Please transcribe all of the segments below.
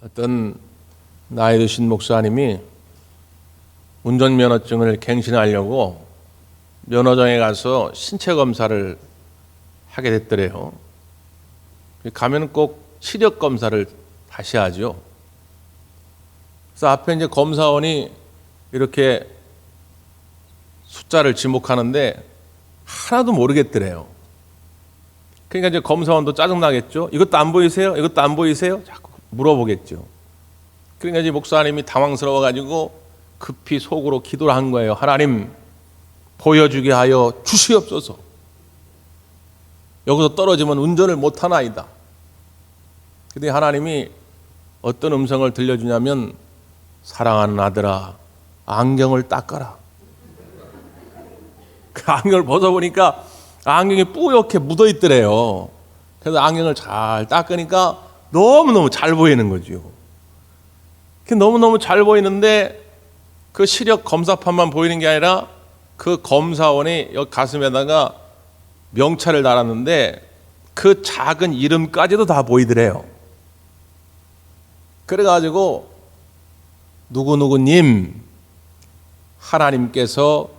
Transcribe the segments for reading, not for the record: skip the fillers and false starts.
어떤 나이 드신 목사님이 운전면허증을 갱신하려고 면허정에 가서 신체 검사를 하게 됐더래요. 가면 꼭 시력 검사를 다시 하죠. 그래서 앞에 이제 검사원이 이렇게 숫자를 지목하는데 하나도 모르겠더래요. 그러니까 이제 검사원도 짜증나겠죠. 이것도 안 보이세요? 이것도 안 보이세요? 자꾸 물어보겠죠. 그러니까 이제 목사님이 당황스러워가지고 급히 속으로 기도를 한 거예요. 하나님, 보여주게 하여 주시옵소서. 여기서 떨어지면 운전을 못하나이다. 근데 하나님이 어떤 음성을 들려주냐면, 사랑하는 아들아, 안경을 닦아라. 그 안경을 벗어보니까 안경이 뿌옇게 묻어있더래요. 그래서 안경을 잘 닦으니까 너무너무 잘 보이는 거죠. 너무너무 잘 보이는데 그 시력 검사판만 보이는 게 아니라 그 검사원이 여기 가슴에다가 명찰을 달았는데 그 작은 이름까지도 다 보이더래요. 그래가지고 누구누구님, 하나님께서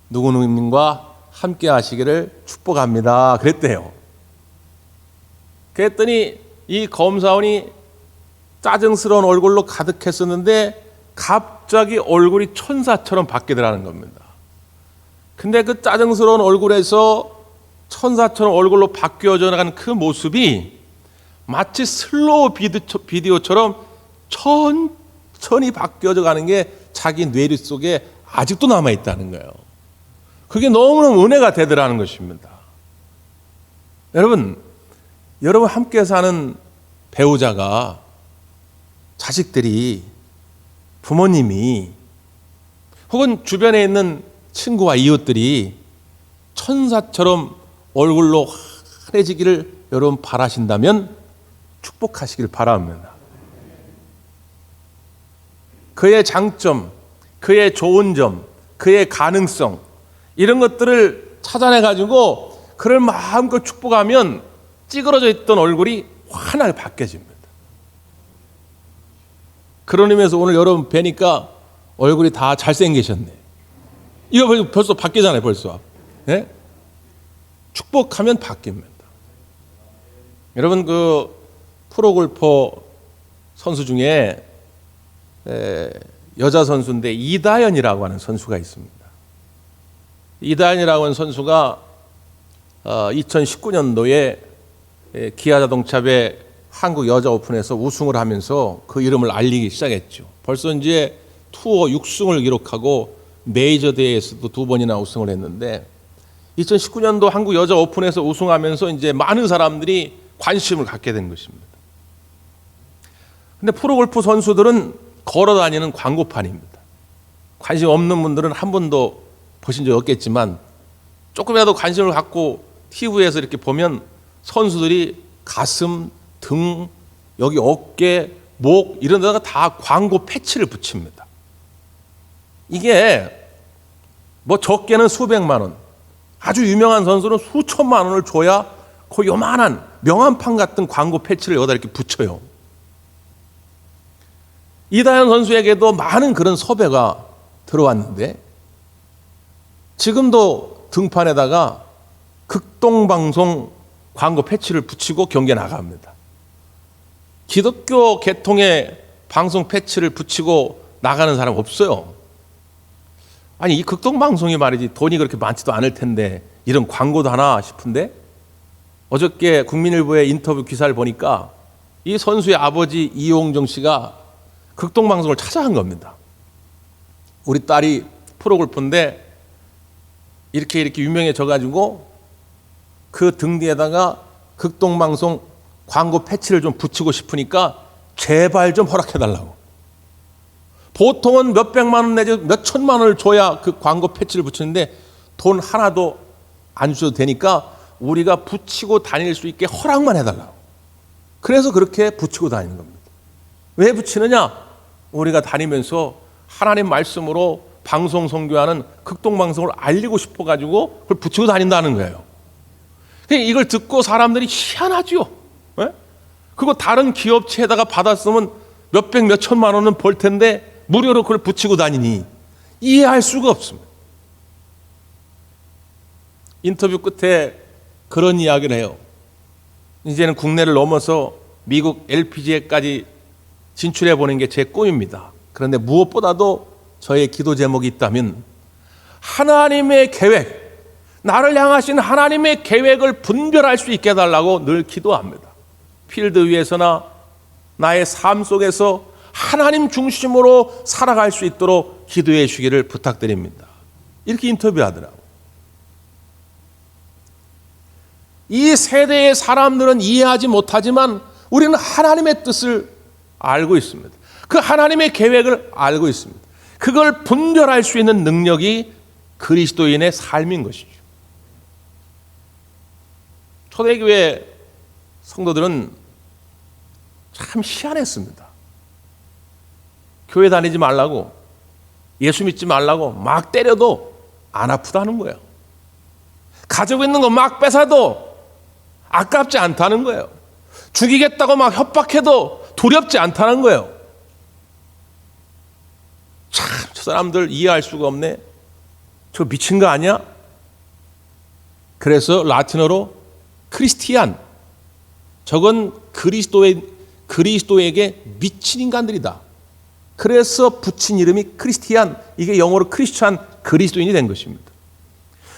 누구누구님과 함께 하시기를 축복합니다. 그랬대요. 그랬더니 이 검사원이 짜증스러운 얼굴로 가득했었는데 갑자기 얼굴이 천사처럼 바뀌더라는 겁니다. 근데 그 짜증스러운 얼굴에서 천사처럼 얼굴로 바뀌어져 나가는 그 모습이 마치 슬로우 비디오처럼 천천히 바뀌어져 가는 게 자기 뇌리 속에 아직도 남아있다는 거예요. 그게 너무너무 은혜가 되더라는 것입니다. 여러분 함께 사는 배우자가, 자식들이, 부모님이 혹은 주변에 있는 친구와 이웃들이 천사처럼 얼굴로 환해지기를 여러분 바라신다면 축복하시길 바랍니다. 그의 장점, 그의 좋은 점, 그의 가능성, 이런 것들을 찾아내가지고 그를 마음껏 축복하면 찌그러져 있던 얼굴이 환하게 바뀌어집니다. 그런 의미에서 오늘 여러분 뵈니까 얼굴이 다 잘생기셨네. 이거 벌써 바뀌잖아요, 벌써. 네? 축복하면 바뀝니다. 여러분, 그 프로골퍼 선수 중에 여자 선수인데 이다현이라고 하는 선수가 있습니다. 이다현이라고 하는 선수가 2019년도에 기아자동차의 한국 여자 오픈에서 우승을 하면서 그 이름을 알리기 시작했죠. 벌써 이제 투어 6승을 기록하고 메이저 대회에서도 2번이나 우승을 했는데 2019년도 한국 여자 오픈에서 우승하면서 이제 많은 사람들이 관심을 갖게 된 것입니다. 근데 프로골프 선수들은 걸어 다니는 광고판입니다. 관심 없는 분들은 한 번도 보신 적 없겠지만 조금이라도 관심을 갖고 TV에서 이렇게 보면 선수들이 가슴, 등, 여기 어깨, 목 이런 데다가 다 광고 패치를 붙입니다. 이게 뭐 적게는 수백만 원, 아주 유명한 선수는 수천만 원을 줘야 그 요만한 명함판 같은 광고 패치를 여기다 이렇게 붙여요. 이다현 선수에게도 많은 그런 섭외가 들어왔는데 지금도 등판에다가 극동방송 광고 패치를 붙이고 경기에 나갑니다. 기독교 계통의 방송 패치를 붙이고 나가는 사람 없어요. 아니, 이 극동방송이 말이지 돈이 그렇게 많지도 않을 텐데 이런 광고도 하나 싶은데 어저께 국민일보의 인터뷰 기사를 보니까 이 선수의 아버지 이용정 씨가 극동방송을 찾아간 겁니다. 우리 딸이 프로골퍼인데 이렇게 유명해져가지고 그 등 뒤에다가 극동방송 광고 패치를 좀 붙이고 싶으니까 제발 좀 허락해달라고. 보통은 몇 백만 원 내지 몇 천만 원을 줘야 그 광고 패치를 붙이는데 돈 하나도 안 주셔도 되니까 우리가 붙이고 다닐 수 있게 허락만 해달라고. 그래서 그렇게 붙이고 다니는 겁니다. 왜 붙이느냐? 우리가 다니면서 하나님 말씀으로 방송 선교하는 극동방송을 알리고 싶어가지고 그걸 붙이고 다닌다는 거예요. 이걸 듣고 사람들이 희한하죠. 네? 그거 다른 기업체에다가 받았으면 몇백 몇천만 원은 벌 텐데 무료로 그걸 붙이고 다니니 이해할 수가 없습니다. 인터뷰 끝에 그런 이야기를 해요. 이제는 국내를 넘어서 미국 LPGA까지 진출해 보는 게 제 꿈입니다. 그런데 무엇보다도 저의 기도 제목이 있다면 하나님의 계획, 나를 향하신 하나님의 계획을 분별할 수 있게 해달라고 늘 기도합니다. 필드 위에서나 나의 삶 속에서 하나님 중심으로 살아갈 수 있도록 기도해 주기를 부탁드립니다. 이렇게 인터뷰하더라고요. 이 세대의 사람들은 이해하지 못하지만 우리는 하나님의 뜻을 알고 있습니다. 그 하나님의 계획을 알고 있습니다. 그걸 분별할 수 있는 능력이 그리스도인의 삶인 것이죠. 초대교회 성도들은 참 희한했습니다. 교회 다니지 말라고, 예수 믿지 말라고 막 때려도 안 아프다는 거예요. 가지고 있는 거 막 뺏어도 아깝지 않다는 거예요. 죽이겠다고 막 협박해도 두렵지 않다는 거예요. 참, 저 사람들 이해할 수가 없네. 저 미친 거 아니야? 그래서 라틴어로 크리스티안, 저건 그리스도에게 미친 인간들이다. 그래서 붙인 이름이 크리스티안, 이게 영어로 크리스찬, 그리스도인이 된 것입니다.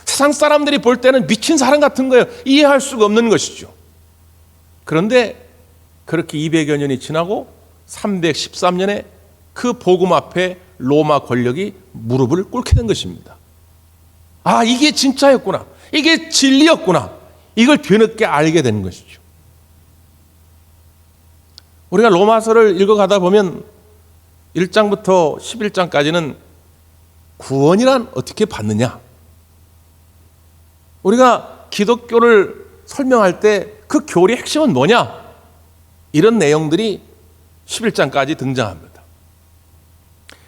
세상 사람들이 볼 때는 미친 사람 같은 거예요. 이해할 수가 없는 것이죠. 그런데 그렇게 200여 년이 지나고 313년에 그 복음 앞에 로마 권력이 무릎을 꿇게 된 것입니다. 아, 이게 진짜였구나. 이게 진리였구나. 이걸 뒤늦게 알게 되는 것이죠. 우리가 로마서를 읽어가다 보면 1장부터 11장까지는 구원이란 어떻게 받느냐? 우리가 기독교를 설명할 때 그 교리의 핵심은 뭐냐? 이런 내용들이 11장까지 등장합니다.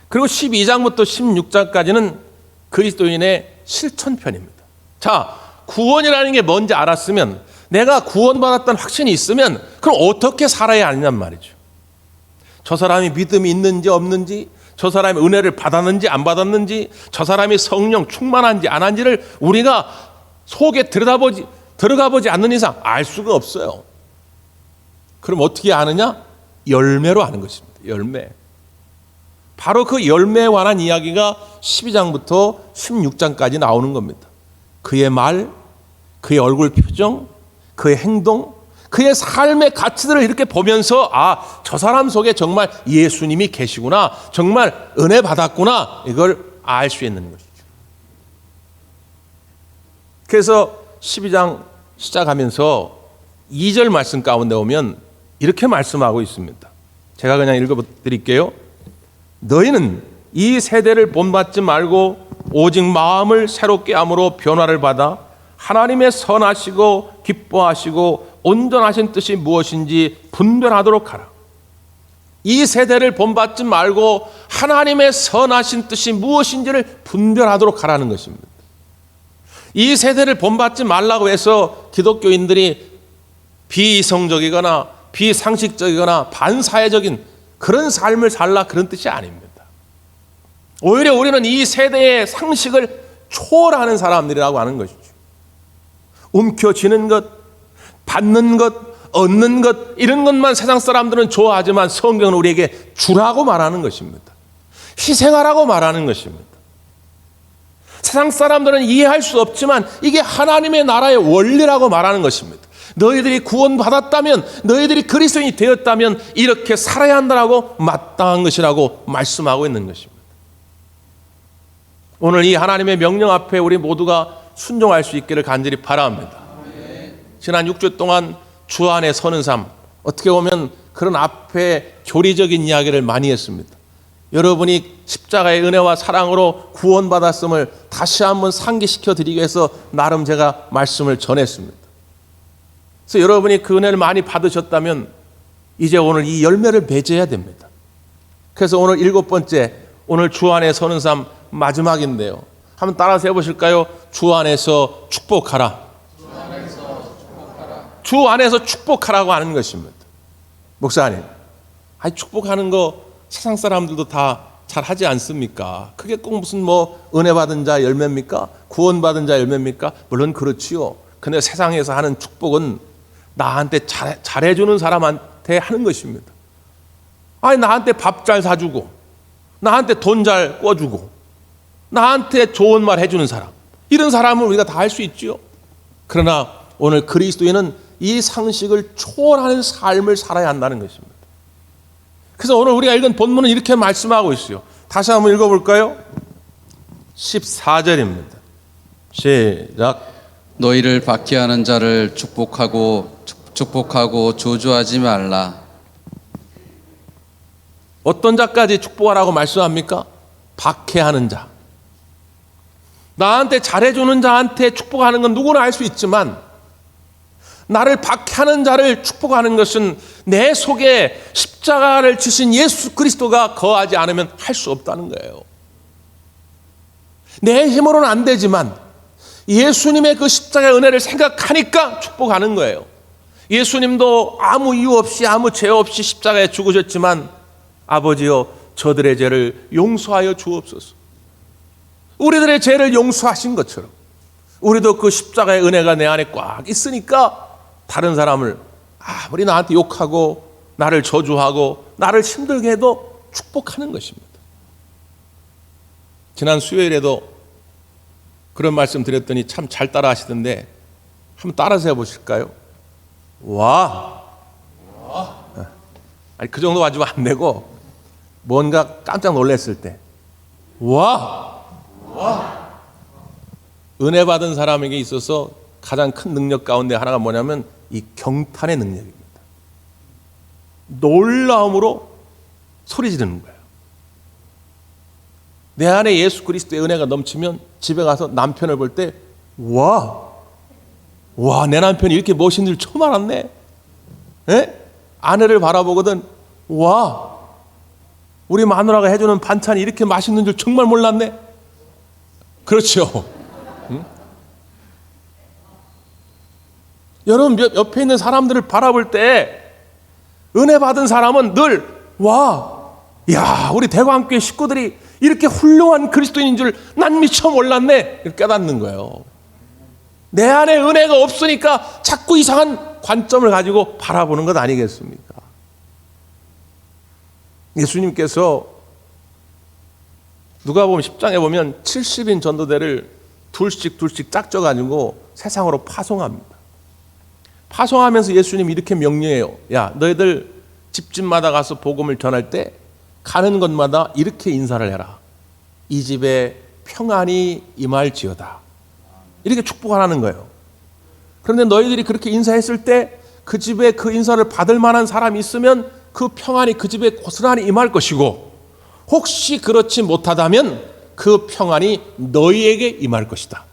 그리고 12장부터 16장까지는 그리스도인의 실천편입니다. 자, 구원이라는 게 뭔지 알았으면, 내가 구원받았다는 확신이 있으면 그럼 어떻게 살아야 하느냐 말이죠. 저 사람이 믿음이 있는지 없는지, 저 사람이 은혜를 받았는지 안 받았는지, 저 사람이 성령 충만한지 안 한지를 우리가 속에 들어가 보지 않는 이상 알 수가 없어요. 그럼 어떻게 아느냐? 열매로 아는 것입니다. 열매. 바로 그 열매에 관한 이야기가 12장부터 16장까지 나오는 겁니다. 그의 말, 그의 얼굴 표정, 그의 행동, 그의 삶의 가치들을 이렇게 보면서 아, 저 사람 속에 정말 예수님이 계시구나, 정말 은혜 받았구나, 이걸 알 수 있는 것이죠. 그래서 12장 시작하면서 2절 말씀 가운데 오면 이렇게 말씀하고 있습니다. 제가 그냥 읽어드릴게요. 너희는 이 세대를 본받지 말고 오직 마음을 새롭게 함으로 변화를 받아 하나님의 선하시고 기뻐하시고 온전하신 뜻이 무엇인지 분별하도록 하라. 이 세대를 본받지 말고 하나님의 선하신 뜻이 무엇인지를 분별하도록 하라는 것입니다. 이 세대를 본받지 말라고 해서 기독교인들이 비이성적이거나 비상식적이거나 반사회적인 그런 삶을 살라, 그런 뜻이 아닙니다. 오히려 우리는 이 세대의 상식을 초월하는 사람들이라고 하는 것이죠. 움켜쥐는 것, 받는 것, 얻는 것, 이런 것만 세상 사람들은 좋아하지만 성경은 우리에게 주라고 말하는 것입니다. 희생하라고 말하는 것입니다. 세상 사람들은 이해할 수 없지만 이게 하나님의 나라의 원리라고 말하는 것입니다. 너희들이 구원받았다면, 너희들이 그리스도인이 되었다면 이렇게 살아야 한다라고 마땅한 것이라고 말씀하고 있는 것입니다. 오늘 이 하나님의 명령 앞에 우리 모두가 순종할 수 있기를 간절히 바랍니다. 지난 6주 동안 주 안에 서는 삶, 어떻게 보면 그런 앞에 교리적인 이야기를 많이 했습니다. 여러분이 십자가의 은혜와 사랑으로 구원받았음을 다시 한번 상기시켜 드리기 위해서 나름 제가 말씀을 전했습니다. 그래서 여러분이 그 은혜를 많이 받으셨다면 이제 오늘 이 열매를 맺어야 됩니다. 그래서 오늘 7번째, 오늘 주 안에 서는 삶 마지막인데요. 한번 따라서 해보실까요? 주 안에서 축복하라. 주 안에서 축복하라고 하는 것입니다. 목사님, 아니, 축복하는 거 세상 사람들도 다 잘 하지 않습니까? 그게 꼭 무슨 뭐 은혜 받은 자 열매입니까? 구원 받은 자 열매입니까? 물론 그렇지요. 근데 세상에서 하는 축복은 나한테 잘해주는 사람한테 하는 것입니다. 아니, 나한테 밥 잘 사주고, 나한테 돈 잘 꿔주고, 나한테 좋은 말 해주는 사람, 이런 사람은 우리가 다 할 수 있지요. 그러나 오늘 그리스도인은 이 상식을 초월하는 삶을 살아야 한다는 것입니다. 그래서 오늘 우리가 읽은 본문은 이렇게 말씀하고 있어요. 다시 한번 읽어볼까요? 14절입니다. 시작. 너희를 박해하는 자를 축복하고 저주하지 말라. 어떤 자까지 축복하라고 말씀합니까? 박해하는 자. 나한테 잘해주는 자한테 축복하는 건 누구나 알 수 있지만, 나를 박해하는 자를 축복하는 것은 내 속에 십자가를 지신 예수 그리스도가 거하지 않으면 할 수 없다는 거예요. 내 힘으로는 안 되지만 예수님의 그 십자가의 은혜를 생각하니까 축복하는 거예요. 예수님도 아무 이유 없이 아무 죄 없이 십자가에 죽으셨지만, 아버지여 저들의 죄를 용서하여 주옵소서. 우리들의 죄를 용서하신 것처럼 우리도 그 십자가의 은혜가 내 안에 꽉 있으니까 다른 사람을 아무리 나한테 욕하고 나를 저주하고 나를 힘들게 해도 축복하는 것입니다. 지난 수요일에도 그런 말씀 드렸더니 참 잘 따라 하시던데 한번 따라서 해보실까요? 와. 아니, 그 정도 가지고 안 되고 뭔가 깜짝 놀랐을 때 와. 은혜 받은 사람에게 있어서 가장 큰 능력 가운데 하나가 뭐냐면 이 경탄의 능력입니다. 놀라움으로 소리 지르는 거예요. 내 안에 예수 그리스도의 은혜가 넘치면 집에 가서 남편을 볼 때 와, 내 남편이 이렇게 멋있는 줄 처음 알았네. 에? 아내를 바라보거든, 와, 우리 마누라가 해주는 반찬이 이렇게 맛있는 줄 정말 몰랐네. 그렇죠. 응? 여러분, 옆에 있는 사람들을 바라볼 때 은혜 받은 사람은 늘 와, 야, 우리 대광교회 식구들이 이렇게 훌륭한 그리스도인인 줄 난 미처 몰랐네, 이렇게 깨닫는 거예요. 내 안에 은혜가 없으니까 자꾸 이상한 관점을 가지고 바라보는 것 아니겠습니까? 예수님께서 누가복음 10장에 보면 70인 전도대를 둘씩 짝져가지고 세상으로 파송합니다. 파송하면서 예수님이 이렇게 명령해요. 야, 너희들 집집마다 가서 복음을 전할 때 가는 곳마다 이렇게 인사를 해라. 이 집에 평안이 임할지어다. 이렇게 축복하라는 거예요. 그런데 너희들이 그렇게 인사했을 때 그 집에 그 인사를 받을 만한 사람이 있으면 그 평안이 그 집에 고스란히 임할 것이고, 혹시 그렇지 못하다면 그 평안이 너희에게 임할 것이다.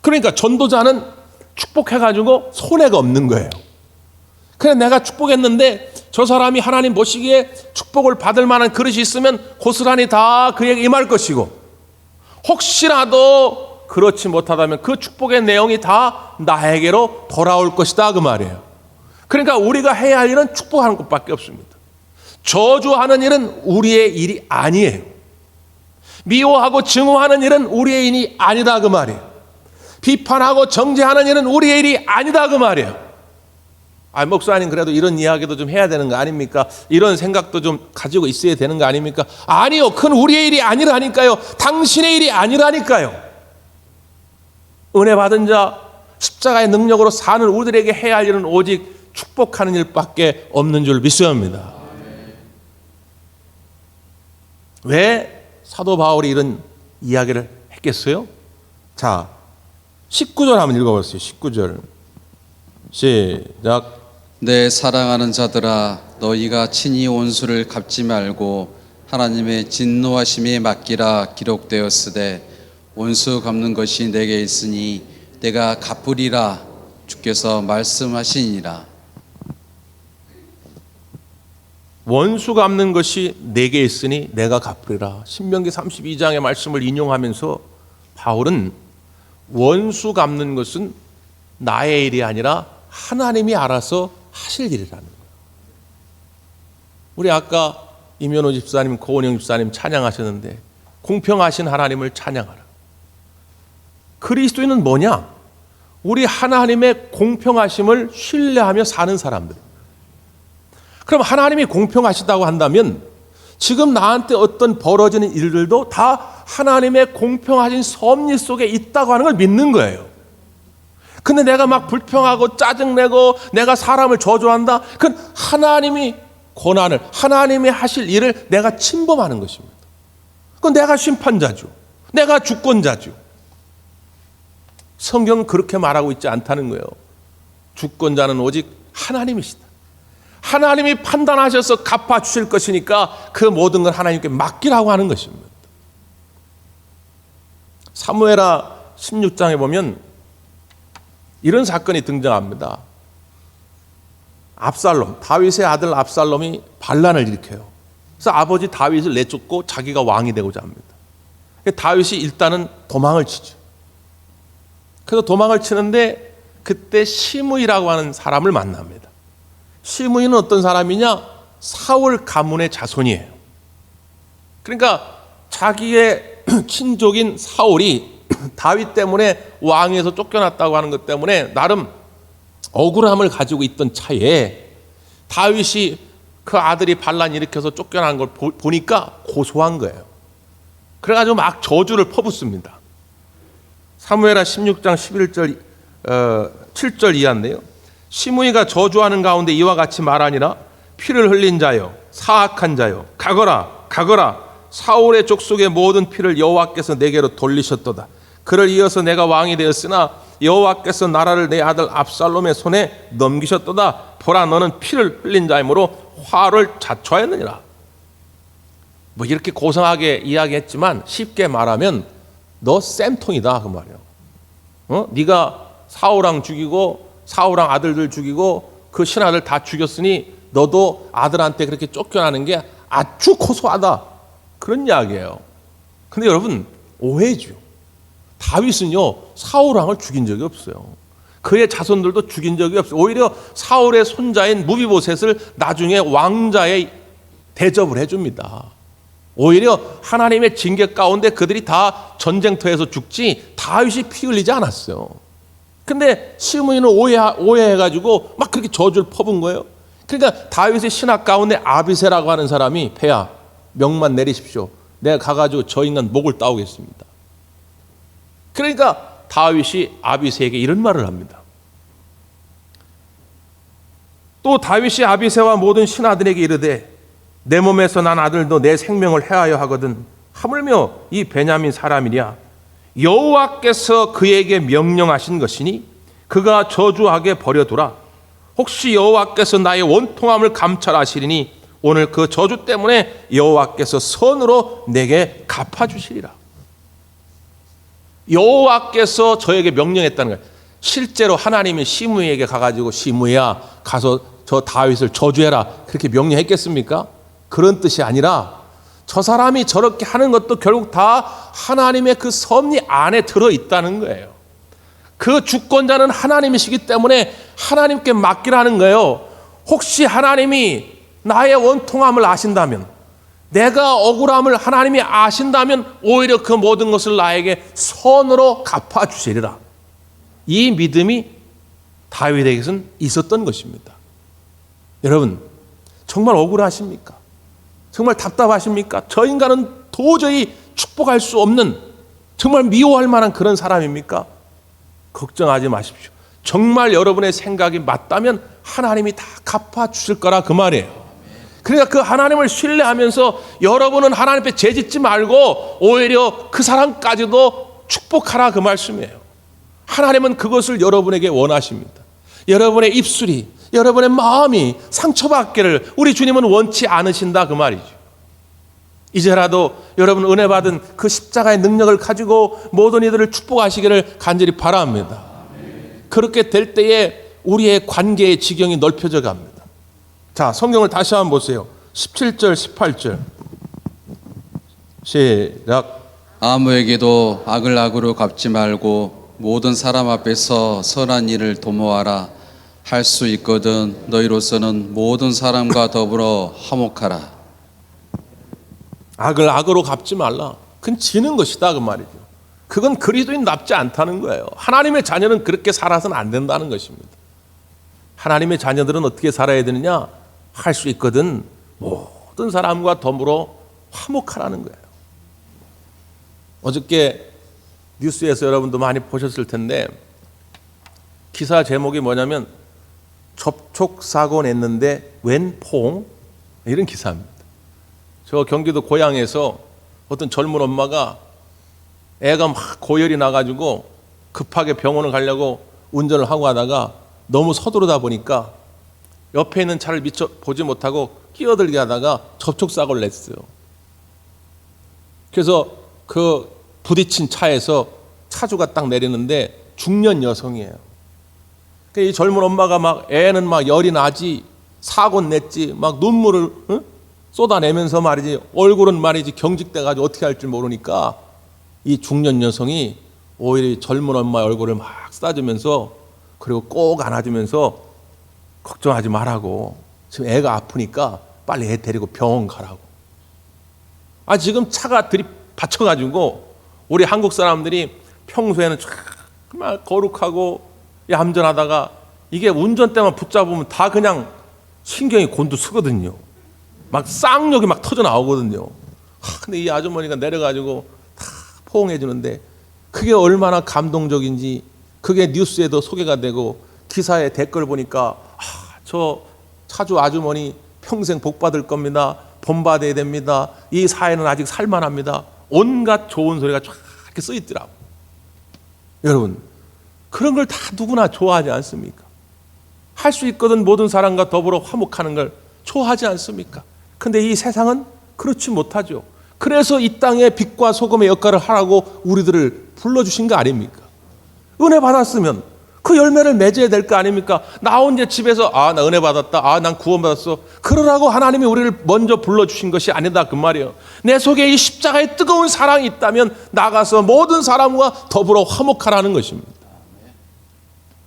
그러니까 전도자는 축복해가지고 손해가 없는 거예요. 그래, 내가 축복했는데 저 사람이 하나님 보시기에 축복을 받을 만한 그릇이 있으면 고스란히 다 그에게 임할 것이고, 혹시라도 그렇지 못하다면 그 축복의 내용이 다 나에게로 돌아올 것이다, 그 말이에요. 그러니까 우리가 해야 할 일은 축복하는 것밖에 없습니다. 저주하는 일은 우리의 일이 아니에요. 미워하고 증오하는 일은 우리의 일이 아니다, 그 말이에요. 비판하고 정죄하는 일은 우리의 일이 아니다, 그 말이에요. 아, 목사님, 그래도 이런 이야기도 좀 해야 되는 거 아닙니까? 이런 생각도 좀 가지고 있어야 되는 거 아닙니까? 아니요, 그건 우리의 일이 아니라니까요. 당신의 일이 아니라니까요. 은혜 받은 자, 십자가의 능력으로 사는 우리들에게 해야 할 일은 오직 축복하는 일밖에 없는 줄 믿습니다. 왜 사도 바울이 이런 이야기를 했겠어요? 자, 19절 한번 읽어보세요. 19절 시작. 내 사랑하는 자들아, 너희가 친히 원수를 갚지 말고 하나님의 진노하심에 맡기라 기록되었으되, 원수 갚는 것이 내게 있으니 내가 갚으리라 주께서 말씀하시니라. 원수 갚는 것이 내게 있으니 내가 갚으리라. 신명기 32장의 말씀을 인용하면서 바울은 원수 갚는 것은 나의 일이 아니라 하나님이 알아서 하실 일이라는 거예요. 우리 아까 이면호 집사님, 고은영 집사님 찬양하셨는데 공평하신 하나님을 찬양하라. 그리스도인은 뭐냐? 우리 하나님의 공평하심을 신뢰하며 사는 사람들. 그럼 하나님이 공평하시다고 한다면 지금 나한테 어떤 벌어지는 일들도 다 하나님의 공평하신 섭리 속에 있다고 하는 걸 믿는 거예요. 근데 내가 막 불평하고 짜증내고 내가 사람을 저주한다? 그건 하나님이 고난을, 하나님이 하실 일을 내가 침범하는 것입니다. 그건 내가 심판자죠. 내가 주권자죠. 성경은 그렇게 말하고 있지 않다는 거예요. 주권자는 오직 하나님이시다. 하나님이 판단하셔서 갚아주실 것이니까 그 모든 걸 하나님께 맡기라고 하는 것입니다. 사무엘하 16장에 보면 이런 사건이 등장합니다. 압살롬, 다윗의 아들 압살롬이 반란을 일으켜요. 그래서 아버지 다윗을 내쫓고 자기가 왕이 되고자 합니다. 다윗이 일단은 도망을 치죠. 그래서 도망을 치는데 그때 시므이라고 하는 사람을 만납니다. 시므이는 어떤 사람이냐? 사울 가문의 자손이에요. 그러니까 자기의 친족인 사울이 다윗 때문에 왕에서 쫓겨났다고 하는 것 때문에 나름 억울함을 가지고 있던 차에 다윗이 그 아들이 반란 일으켜서 쫓겨난 걸 보니까 고소한 거예요. 그래가지고 막 저주를 퍼붓습니다. 사무엘하 16장 11절 7절 이하인데요. 시므이가 저주하는 가운데 이와 같이 말하니라. 피를 흘린 자여, 사악한 자여, 가거라, 가거라. 사울의 족속의 모든 피를 여호와께서 내게로 돌리셨도다. 그를 이어서 내가 왕이 되었으나 여호와께서 나라를 내 아들 압살롬의 손에 넘기셨도다. 보라, 너는 피를 흘린 자이므로 화를 자초하였느니라. 뭐 이렇게 고상하게 이야기했지만 쉽게 말하면 너 쌤통이다 그 말이에요. 네가 사울왕 죽이고 사울왕 아들들 죽이고 그 신하들 다 죽였으니 너도 아들한테 그렇게 쫓겨나는 게 아주 고소하다, 그런 이야기예요. 근데 여러분 오해죠. 다윗은요 사울왕을 죽인 적이 없어요. 그의 자손들도 죽인 적이 없어요. 오히려 사울의 손자인 무비보셋을 나중에 왕자에 대접을 해줍니다. 오히려 하나님의 징계 가운데 그들이 다 전쟁터에서 죽지 다윗이 피 흘리지 않았어요. 근데 시므이는 오해해가지고 막 그렇게 저주를 퍼붓은 거예요. 그러니까 다윗의 신하 가운데 아비새라고 하는 사람이 폐하 명만 내리십시오. 내가 가가지고 저 인간 목을 따오겠습니다. 그러니까 다윗이 아비새에게 이런 말을 합니다. 또 다윗이 아비새와 모든 신하들에게 이르되 내 몸에서 난 아들도 내 생명을 해하여 하거든 하물며 이 베냐민 사람이랴. 여호와께서 그에게 명령하신 것이니 그가 저주하게 버려두라. 혹시 여호와께서 나의 원통함을 감찰하시리니 오늘 그 저주 때문에 여호와께서 선으로 내게 갚아주시리라. 여호와께서 저에게 명령했다는 거예요. 실제로 하나님이 시므이에게 가가지고 시므이야 가서 저 다윗을 저주해라 그렇게 명령했겠습니까? 그런 뜻이 아니라 저 사람이 저렇게 하는 것도 결국 다 하나님의 그 섭리 안에 들어있다는 거예요. 그 주권자는 하나님이시기 때문에 하나님께 맡기라는 거예요. 혹시 하나님이 나의 원통함을 아신다면, 내가 억울함을 하나님이 아신다면 오히려 그 모든 것을 나에게 선으로 갚아주시리라. 이 믿음이 다윗에게는 있었던 것입니다. 여러분 정말 억울하십니까? 정말 답답하십니까? 저 인간은 도저히 축복할 수 없는, 정말 미워할 만한 그런 사람입니까? 걱정하지 마십시오. 정말 여러분의 생각이 맞다면 하나님이 다 갚아주실 거라 그 말이에요. 그러니까 그 하나님을 신뢰하면서 여러분은 하나님 앞에 죄짓지 말고 오히려 그 사람까지도 축복하라 그 말씀이에요. 하나님은 그것을 여러분에게 원하십니다. 여러분의 입술이, 여러분의 마음이 상처받기를 우리 주님은 원치 않으신다 그 말이죠. 이제라도 여러분 은혜 받은 그 십자가의 능력을 가지고 모든 이들을 축복하시기를 간절히 바랍니다. 그렇게 될 때에 우리의 관계의 지경이 넓혀져 갑니다. 자, 성경을 다시 한번 보세요. 17절 18절 시작. 아무에게도 악을 악으로 갚지 말고 모든 사람 앞에서 선한 일을 도모하라. 할 수 있거든 너희로서는 모든 사람과 더불어 화목하라. 악을 악으로 갚지 말라. 그건 지는 것이다 그 말이죠. 그건 그리스도인답지 않다는 거예요. 하나님의 자녀는 그렇게 살아서는 안 된다는 것입니다. 하나님의 자녀들은 어떻게 살아야 되느냐? 할 수 있거든 모든 사람과 더불어 화목하라는 거예요. 어저께 뉴스에서 여러분도 많이 보셨을 텐데 기사 제목이 뭐냐면 접촉사고 냈는데 웬 포옹? 이런 기사입니다. 저 경기도 고양에서 어떤 젊은 엄마가 애가 막 고열이 나가지고 급하게 병원을 가려고 운전을 하고 하다가 너무 서두르다 보니까 옆에 있는 차를 미처 보지 못하고 끼어들게 하다가 접촉사고를 냈어요. 그래서 그 부딪힌 차에서 차주가 딱 내리는데 중년 여성이에요. 이 젊은 엄마가 막 애는 막 열이 나지 사고 냈지 막 눈물을 쏟아내면서 말이지 얼굴은 말이지 경직돼가지고 어떻게 할지 모르니까 이 중년 여성이 오히려 젊은 엄마의 얼굴을 막 싸주면서 그리고 꼭 안아주면서 걱정하지 말라고 지금 애가 아프니까 빨리 애 데리고 병원 가라고. 지금 차가 들이받쳐가지고 우리 한국 사람들이 평소에는 정말 거룩하고 얌전하다가 이게 운전대만 붙잡으면 다 그냥 신경이 곤두서거든요. 막 쌍욕이 막 터져 나오거든요. 근데 이 아주머니가 내려가지고 다 포옹해 주는데 그게 얼마나 감동적인지 그게 뉴스에도 소개가 되고 기사에 댓글 보니까 저 차주 아주머니 평생 복 받을 겁니다. 본받아야 됩니다. 이 사회는 아직 살만합니다. 온갖 좋은 소리가 쫙 이렇게 써 있더라고요. 여러분 그런 걸 다 누구나 좋아하지 않습니까? 할 수 있거든 모든 사람과 더불어 화목하는 걸 좋아하지 않습니까? 근데 이 세상은 그렇지 못하죠. 그래서 이 땅에 빛과 소금의 역할을 하라고 우리들을 불러주신 거 아닙니까? 은혜 받았으면 그 열매를 맺어야 될 거 아닙니까? 나 혼자 집에서 나 은혜 받았다. 난 구원받았어. 그러라고 하나님이 우리를 먼저 불러주신 것이 아니다 그 말이에요. 내 속에 이 십자가의 뜨거운 사랑이 있다면 나가서 모든 사람과 더불어 화목하라는 것입니다.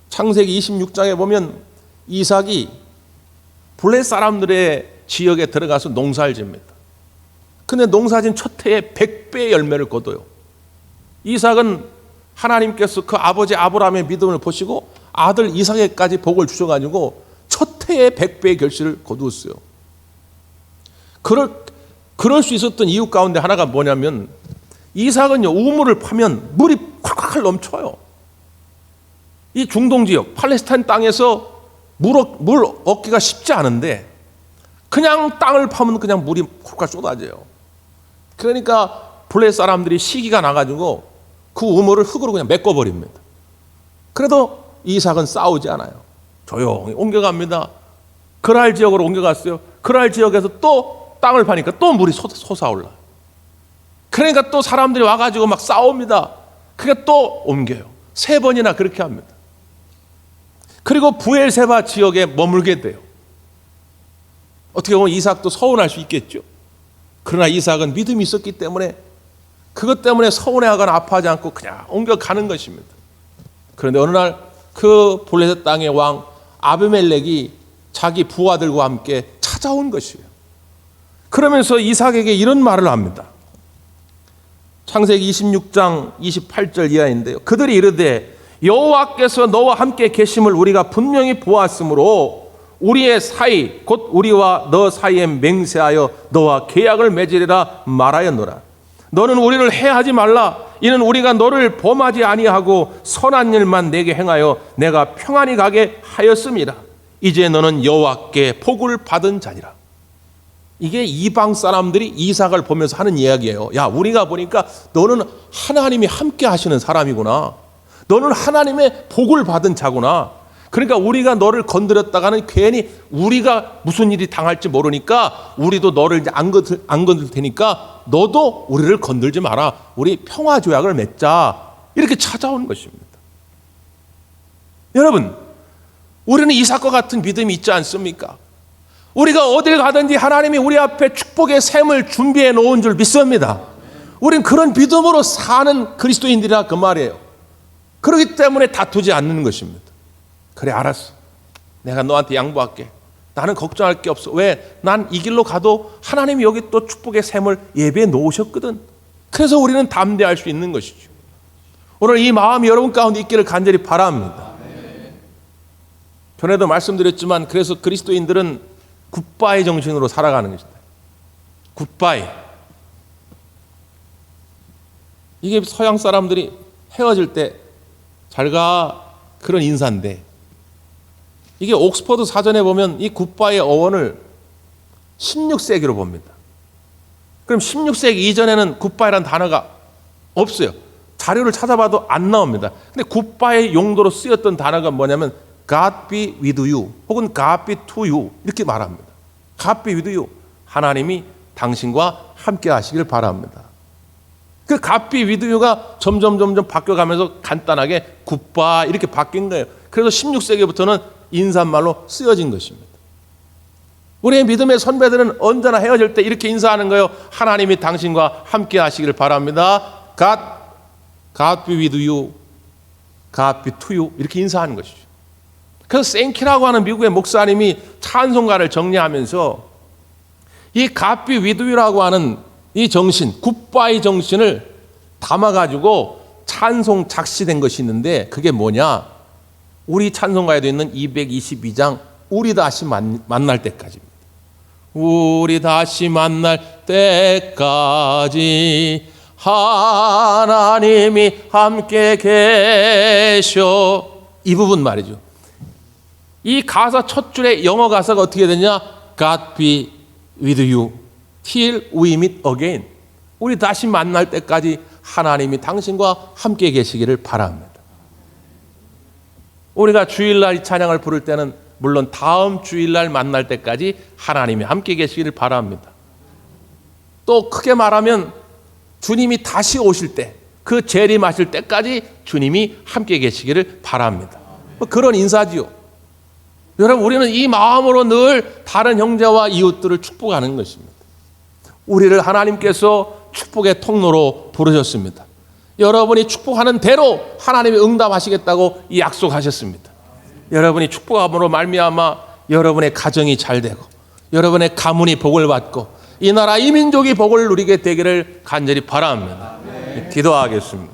창세기 26장에 보면 이삭이 블레 사람들의 지역에 들어가서 농사를 집니다. 근데 농사진 첫 해에 100배의 열매를 거둬요. 이삭은 하나님께서 그 아버지 아브라함의 믿음을 보시고 아들 이삭에까지 복을 주셔가지고 첫 해에 100배의 결실을 거두었어요. 그럴 수 있었던 이유 가운데 하나가 뭐냐면 이삭은요 우물을 파면 물이 콸콸 넘쳐요. 이 중동 지역 팔레스타인 땅에서 물 얻기가 쉽지 않은데 그냥 땅을 파면 그냥 물이 콸콸 쏟아져요. 그러니까 블레 사람들이 시기가 나가지고 그 우물을 흙으로 그냥 메꿔버립니다. 그래도 이삭은 싸우지 않아요. 조용히 옮겨갑니다. 그랄 지역으로 옮겨갔어요. 그랄 지역에서 또 땅을 파니까 또 물이 솟아올라요. 그러니까 또 사람들이 와가지고 막 싸웁니다. 그게 또 옮겨요. 3번이나 그렇게 합니다. 그리고 부엘세바 지역에 머물게 돼요. 어떻게 보면 이삭도 서운할 수 있겠죠. 그러나 이삭은 믿음이 있었기 때문에 그것 때문에 서운해하거나 아파하지 않고 그냥 옮겨가는 것입니다. 그런데 어느 날 그 블레셋 땅의 왕 아비멜렉이 자기 부하들과 함께 찾아온 것이에요. 그러면서 이삭에게 이런 말을 합니다. 창세기 26장 28절 이하인데요. 그들이 이르되 여호와께서 너와 함께 계심을 우리가 분명히 보았으므로 우리의 사이 곧 우리와 너 사이에 맹세하여 너와 계약을 맺으리라 말하였노라. 너는 우리를 해하지 말라. 이는 우리가 너를 범하지 아니하고 선한 일만 내게 행하여 내가 평안히 가게 하였음이라. 이제 너는 여호와께 복을 받은 자니라. 이게 이방 사람들이 이삭을 보면서 하는 이야기예요. 야, 우리가 보니까 너는 하나님이 함께 하시는 사람이구나. 너는 하나님의 복을 받은 자구나. 그러니까 우리가 너를 건드렸다가는 괜히 우리가 무슨 일이 당할지 모르니까 우리도 너를 이제 안 건들 테니까 너도 우리를 건들지 마라. 우리 평화 조약을 맺자. 이렇게 찾아온 것입니다. 여러분, 우리는 이삭과 같은 믿음이 있지 않습니까? 우리가 어딜 가든지 하나님이 우리 앞에 축복의 샘을 준비해 놓은 줄 믿습니다. 우린 그런 믿음으로 사는 그리스도인들이라 그 말이에요. 그렇기 때문에 다투지 않는 것입니다. 그래, 알았어. 내가 너한테 양보할게. 나는 걱정할 게 없어. 왜? 난 이 길로 가도 하나님이 여기 또 축복의 샘을 예배해 놓으셨거든. 그래서 우리는 담대할 수 있는 것이죠. 오늘 이 마음이 여러분 가운데 있기를 간절히 바랍니다. 전에도 말씀드렸지만 그래서 그리스도인들은 굿바이 정신으로 살아가는 것이다. 굿바이. 이게 서양 사람들이 헤어질 때 잘 가 그런 인사인데, 이게 옥스퍼드 사전에 보면 이 굿바이의 어원을 16세기로 봅니다. 그럼 16세기 이전에는 굿바이라는 단어가 없어요. 자료를 찾아봐도 안 나옵니다. 근데 굿바이 용도로 쓰였던 단어가 뭐냐면 God be with you 혹은 God be to you 이렇게 말합니다. God be with you. 하나님이 당신과 함께 하시길 바랍니다. 그 God be with you가 점점 바뀌어가면서 간단하게 굿바이 이렇게 바뀐 거예요. 그래서 16세기부터는 인사말로 쓰여진 것입니다. 우리의 믿음의 선배들은 언제나 헤어질 때 이렇게 인사하는 거예요. 하나님이 당신과 함께 하시길 바랍니다. God be with you, God be to you 이렇게 인사하는 것이죠. 그래서 생키라고 하는 미국의 목사님이 찬송가를 정리하면서 이 God be with you라고 하는 이 정신, 굿바이 정신을 담아가지고 찬송 작시된 것이 있는데 그게 뭐냐? 우리 찬송가에도 있는 222장 우리 다시 만날 때까지입니다. 우리 다시 만날 때까지 하나님이 함께 계셔. 이 부분 말이죠. 이 가사 첫 줄의 영어 가사가 어떻게 되냐? God be with you till we meet again. 우리 다시 만날 때까지 하나님이 당신과 함께 계시기를 바랍니다. 우리가 주일날 이 찬양을 부를 때는 물론 다음 주일날 만날 때까지 하나님이 함께 계시기를 바랍니다. 또 크게 말하면 주님이 다시 오실 때, 그 재림하실 때까지 주님이 함께 계시기를 바랍니다. 그런 인사지요. 여러분, 우리는 이 마음으로 늘 다른 형제와 이웃들을 축복하는 것입니다. 우리를 하나님께서 축복의 통로로 부르셨습니다. 여러분이 축복하는 대로 하나님이 응답하시겠다고 약속하셨습니다. 여러분이 축복함으로 말미암아 여러분의 가정이 잘 되고 여러분의 가문이 복을 받고 이 나라 이 민족이 복을 누리게 되기를 간절히 바랍니다. 기도하겠습니다.